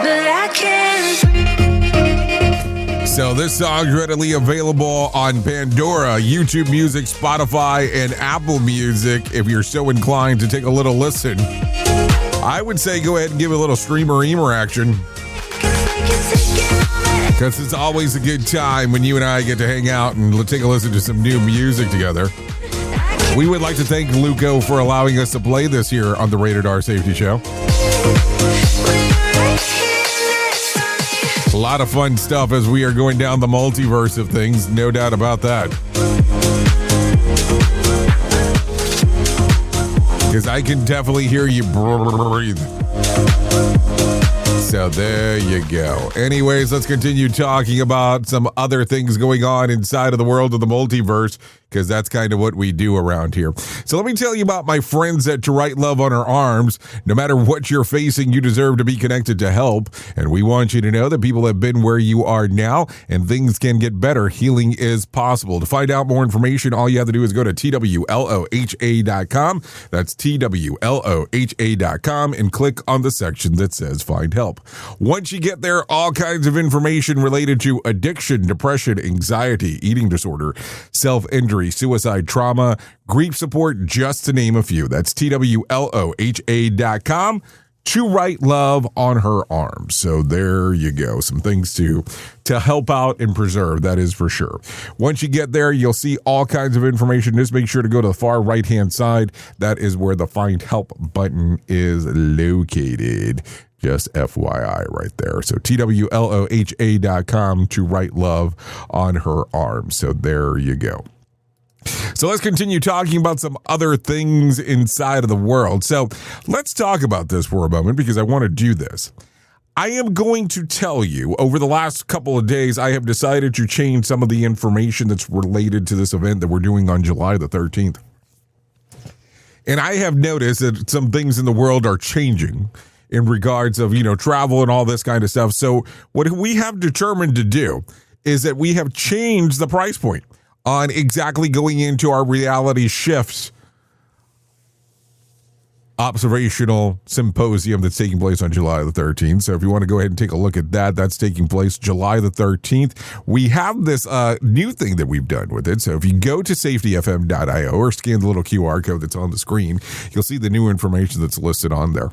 but I can't breathe. So this song's readily available on Pandora, YouTube Music, Spotify, and Apple Music if you're so inclined to take a little listen. I would say go ahead and give it a little streamer-eamer action, because it's always a good time when you and I get to hang out and take a listen to some new music together. We would like to thank Luco for allowing us to play this here on the Rated R Safety Show. A lot of fun stuff as we are going down the multiverse of things, no doubt about that. Because I can definitely hear you breathe. So there you go. Anyways, let's continue talking about some other things going on inside of the world of the multiverse, because that's kind of what we do around here. So let me tell you about my friends at To Write Love on Her Arms. No matter what you're facing, you deserve to be connected to help. And we want you to know that people have been where you are now, and things can get better. Healing is possible. To find out more information, all you have to do is go to TWLOHA.com. That's TWLOHA.com, and click on the section that says Find Help. Once you get there, all kinds of information related to addiction, depression, anxiety, eating disorder, self-injury, suicide, trauma, grief support, just to name a few. That's TWLOHA.com. To Write Love on Her Arms. So there you go. Some things to help out and preserve, that is for sure. Once you get there, you'll see all kinds of information. Just make sure to go to the far right-hand side. That is where the Find Help button is located. Just FYI right there. So TWLOHA.com, To Write Love on Her Arms. So there you go. So let's continue talking about some other things inside of the world. So let's talk about this for a moment, because I want to do this. I am going to tell you, over the last couple of days, I have decided to change some of the information that's related to this event that we're doing on July the 13th. And I have noticed that some things in the world are changing in regards of, travel and all this kind of stuff. So what we have determined to do is that we have changed the price point on exactly going into our reality shifts observational symposium that's taking place on July the 13th. So if you want to go ahead and take a look at that, that's taking place July the 13th. We have this new thing that we've done with it. So if you go to safetyfm.io or scan the little QR code that's on the screen, you'll see the new information that's listed on there.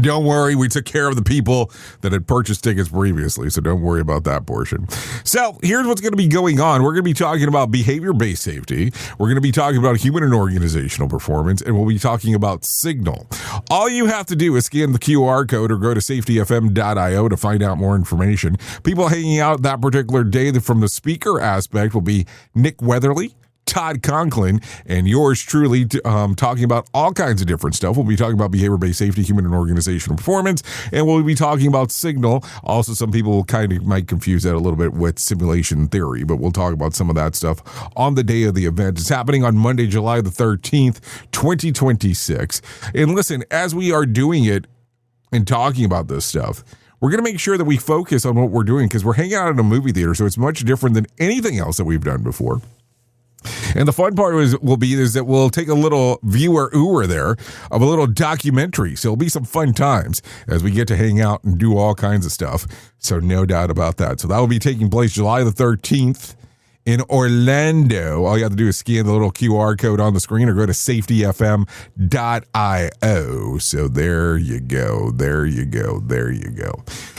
Don't worry, we took care of the people that had purchased tickets previously, so don't worry about that portion. So here's what's going to be going on. We're going to be talking about behavior-based safety. We're going to be talking about human and organizational performance, and we'll be talking about signal. All you have to do is scan the QR code or go to safetyfm.io to find out more information. People hanging out that particular day from the speaker aspect will be Nick Weatherly, Todd Conklin, and yours truly talking about all kinds of different stuff. We'll be talking about behavior-based safety, human and organizational performance, and we'll be talking about signal. Also, some people might confuse that a little bit with simulation theory, but we'll talk about some of that stuff on the day of the event. It's happening on Monday, July the 13th, 2026. And listen, as we are doing it and talking about this stuff, we're going to make sure that we focus on what we're doing because we're hanging out in a movie theater, so it's much different than anything else that we've done before. And the fun part is that we'll take a little viewer there of a little documentary. So it'll be some fun times as we get to hang out and do all kinds of stuff. So no doubt about that. So that will be taking place July the 13th in Orlando. All you have to do is scan the little QR code on the screen or go to safetyfm.io. So there you go.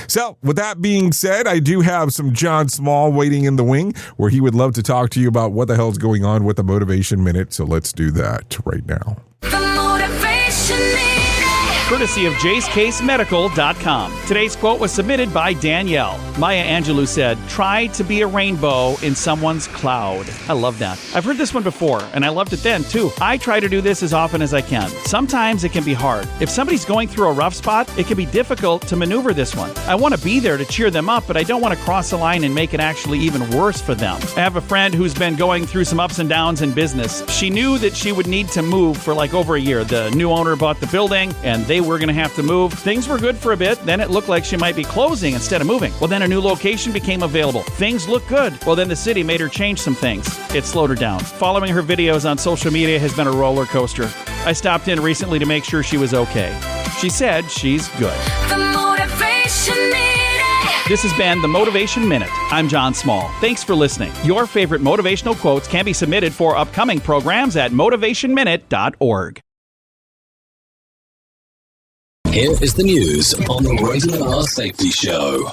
So with that being said, I do have some John Small waiting in the wing where he would love to talk to you about what the hell's going on with the Motivation Minute. So let's do that right now. The Motivation Minute. Courtesy of JaceCaseMedical.com. Today's quote was submitted by Danielle. Maya Angelou said, "Try to be a rainbow in someone's cloud." I love that. I've heard this one before, and I loved it then, too. I try to do this as often as I can. Sometimes it can be hard. If somebody's going through a rough spot, it can be difficult to maneuver this one. I want to be there to cheer them up, but I don't want to cross the line and make it actually even worse for them. I have a friend who's been going through some ups and downs in business. She knew that she would need to move for like over a year. The new owner bought the building, and they were going to have to move. Things were good for a bit. Then it looked like she might be closing instead of moving. Well, then a new location became available. Things looked good. Well, then the city made her change some things. It slowed her down. Following her videos on social media has been a roller coaster. I stopped in recently to make sure she was okay. She said she's good. The Motivation Minute. This has been the Motivation Minute. I'm John Small. Thanks for listening. Your favorite motivational quotes can be submitted for upcoming programs at motivationminute.org. Here is the news on the Rated R Safety Show.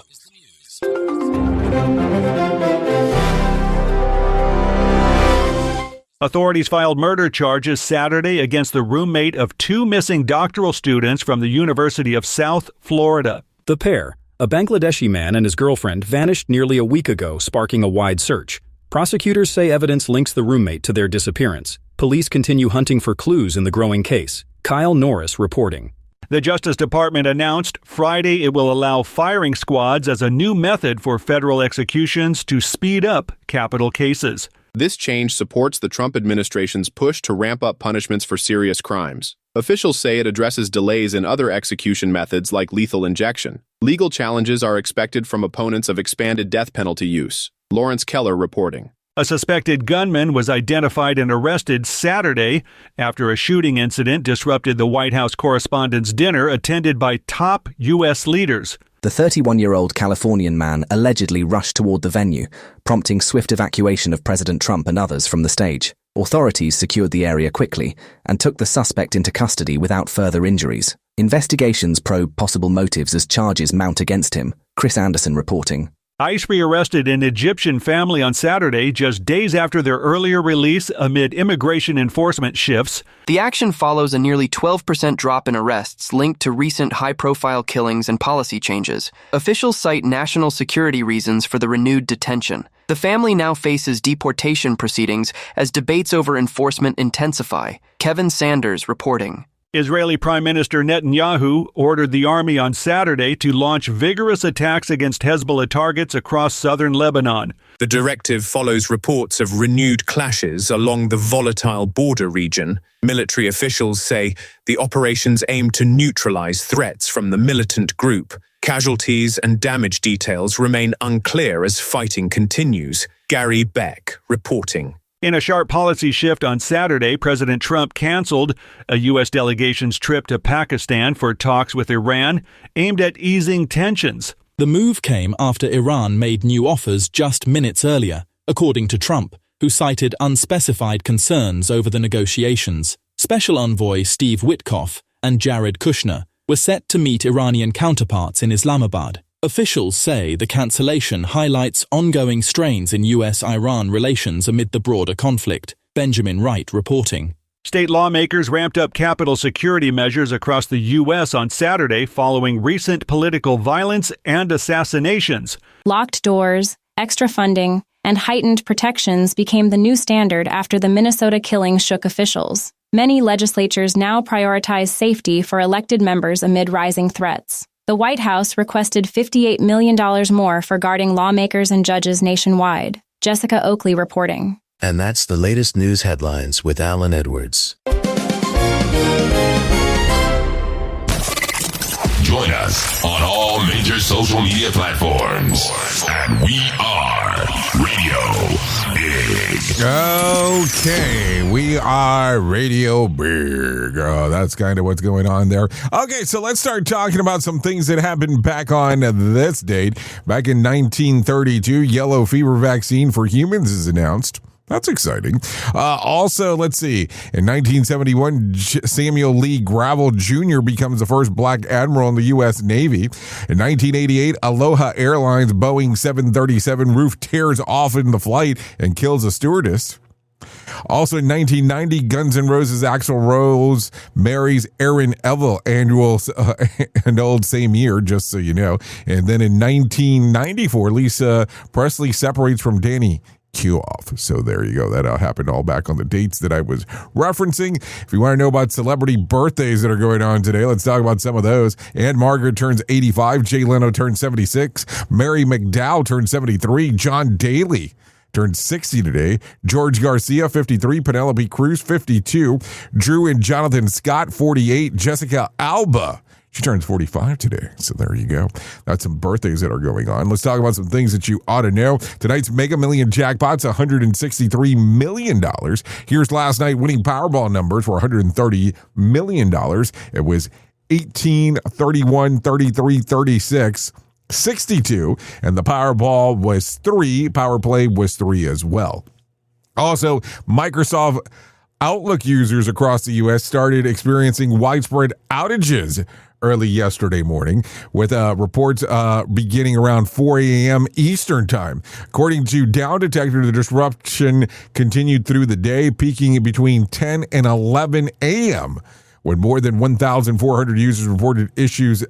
Authorities filed murder charges Saturday against the roommate of two missing doctoral students from the University of South Florida. The pair, a Bangladeshi man and his girlfriend, vanished nearly a week ago, sparking a wide search. Prosecutors say evidence links the roommate to their disappearance. Police continue hunting for clues in the growing case. Kyle Norris reporting. The Justice Department announced Friday it will allow firing squads as a new method for federal executions to speed up capital cases. This change supports the Trump administration's push to ramp up punishments for serious crimes. Officials say it addresses delays in other execution methods like lethal injection. Legal challenges are expected from opponents of expanded death penalty use. Lawrence Keller reporting. A suspected gunman was identified and arrested Saturday after a shooting incident disrupted the White House Correspondents Dinner attended by top U.S. leaders. The 31-year-old Californian man allegedly rushed toward the venue, prompting swift evacuation of President Trump and others from the stage. Authorities secured the area quickly and took the suspect into custody without further injuries. Investigations probe possible motives as charges mount against him. Chris Anderson reporting. ICE rearrested an Egyptian family on Saturday, just days after their earlier release amid immigration enforcement shifts. The action follows a nearly 12% drop in arrests linked to recent high-profile killings and policy changes. Officials cite national security reasons for the renewed detention. The family now faces deportation proceedings as debates over enforcement intensify. Kevin Sanders reporting. Israeli Prime Minister Netanyahu ordered the army on Saturday to launch vigorous attacks against Hezbollah targets across southern Lebanon. The directive follows reports of renewed clashes along the volatile border region. Military officials say the operations aim to neutralize threats from the militant group. Casualties and damage details remain unclear as fighting continues. Gary Beck reporting. In a sharp policy shift on Saturday, President Trump canceled a U.S. delegation's trip to Pakistan for talks with Iran aimed at easing tensions. The move came after Iran made new offers just minutes earlier, according to Trump, who cited unspecified concerns over the negotiations. Special Envoy Steve Witkoff and Jared Kushner were set to meet Iranian counterparts in Islamabad. Officials say the cancellation highlights ongoing strains in US-Iran relations amid the broader conflict. Benjamin Wright reporting. State lawmakers ramped up Capitol security measures across the U.S. on Saturday following recent political violence and assassinations. Locked doors, extra funding, and heightened protections became the new standard after the Minnesota killing shook officials. Many legislatures now prioritize safety for elected members amid rising threats. The White House requested $58 million more for guarding lawmakers and judges nationwide. Jessica Oakley reporting. And that's the latest news headlines with Alan Edwards. Join us on all major social media platforms at We Are Radio Big. Okay, We Are Radio Big. Oh, that's kind of what's going on there. Okay, so let's start talking about some things that happened back on this date. Back in 1932, yellow fever vaccine for humans is announced. That's exciting. Also, let's see. In 1971, Samuel Lee Gravel Jr. becomes the first black admiral in the U.S. Navy. In 1988, Aloha Airlines Boeing 737 roof tears off in the flight and kills a stewardess. Also in 1990, Guns N' Roses' Axl Rose marries Erin Neville, annulled same year, just so you know. And then in 1994, Lisa Presley separates from Danny Q-off. So there you go. That happened all back on the dates that I was referencing. If you want to know about celebrity birthdays that are going on today, let's talk about some of those. Anne Margaret turns 85. Jay Leno turns 76. Mary McDowell turns 73. John Daly turned 60 today. George Garcia, 53. Penelope Cruz, 52. Drew and Jonathan Scott, 48. Jessica Alba, she turns 45 today. So there you go. That's some birthdays that are going on. Let's talk about some things that you ought to know. Tonight's Mega Million jackpot's $163 million. Here's last night winning Powerball numbers for $130 million. It was 18, 31, 33, 36, 62, and the Powerball was 3. Power Play was 3 as well. Also, Microsoft Outlook users across the U.S. started widespread outages early yesterday morning, with reports beginning around 4 a.m. Eastern time. According to Down Detector, the disruption continued through the day, peaking between 10 and 11 a.m., when more than 1,400 users reported issues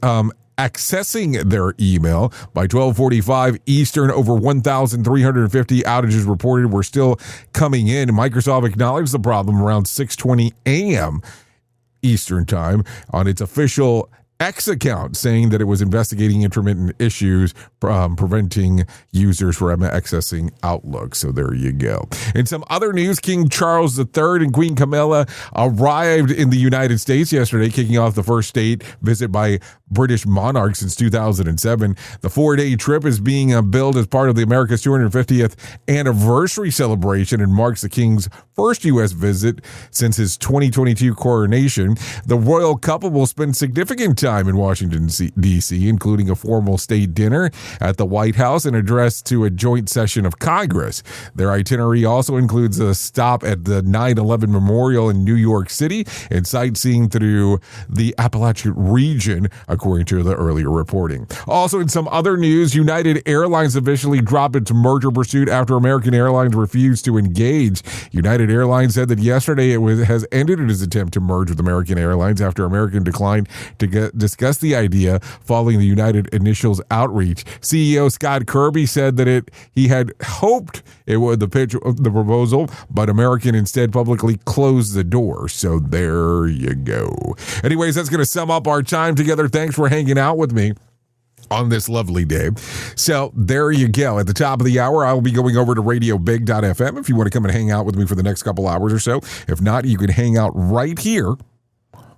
accessing their email. By 12:45 Eastern, over 1,350 outages reported were still coming in. Microsoft acknowledged the problem around 6:20 a.m. Eastern time on its official X account, saying that it was investigating intermittent issues preventing users from accessing Outlook. So there you go. In some other news, King Charles III and Queen Camilla arrived in the United States yesterday, kicking off the first state visit by British monarch since 2007. The 4-day trip is being billed as part of the America's 250th anniversary celebration and marks the King's first U.S. visit since his 2022 coronation. The royal couple will spend significant time in Washington, D.C., including a formal state dinner at the White House and address to a joint session of Congress. Their itinerary also includes a stop at the 9/11 Memorial in New York City and sightseeing through the Appalachian region, according to the earlier reporting. Also, in some other news, United Airlines officially dropped its merger pursuit after American Airlines refused to engage. United Airlines said that yesterday has ended its attempt to merge with American Airlines after American declined to discuss the idea following the United initials outreach. CEO Scott Kirby said that he had hoped it would pitch the proposal, but American instead publicly closed the door. So there you go. Anyways, that's going to sum up our time together. Thanks for hanging out with me on this lovely day. So there you go. At the top of the hour, I'll be going over to radiobig.fm if you want to come and hang out with me for the next couple hours or so. If not, you can hang out right here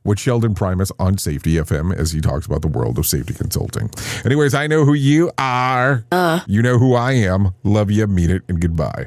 with Sheldon Primus on Safety FM as he talks about the world of safety consulting. Anyways, I know who you are. You know who I am. Love you, mean it, and goodbye.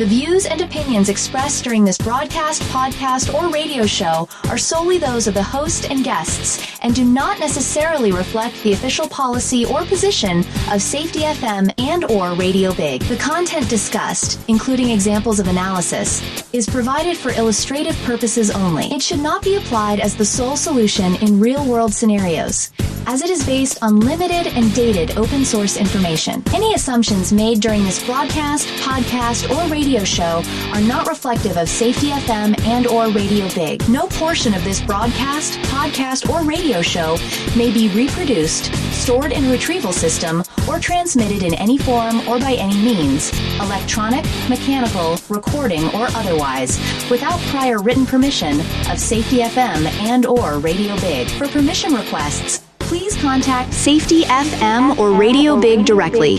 The views and opinions expressed during this broadcast, podcast, or radio show are solely those of the host and guests and do not necessarily reflect the official policy or position of Safety FM and or Radio Big. The content discussed, including examples of analysis, is provided for illustrative purposes only. It should not be applied as the sole solution in real-world scenarios, as it is based on limited and dated open source information. Any assumptions made during this broadcast, podcast, or radio show are not reflective of Safety FM and or Radio Big. No portion of this broadcast, podcast, or radio show may be reproduced, stored in a retrieval system, or transmitted in any form or by any means, electronic, mechanical, recording, or otherwise, without prior written permission of Safety FM and or Radio Big. For permission requests, please contact Safety FM or Radio Big directly.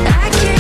I can't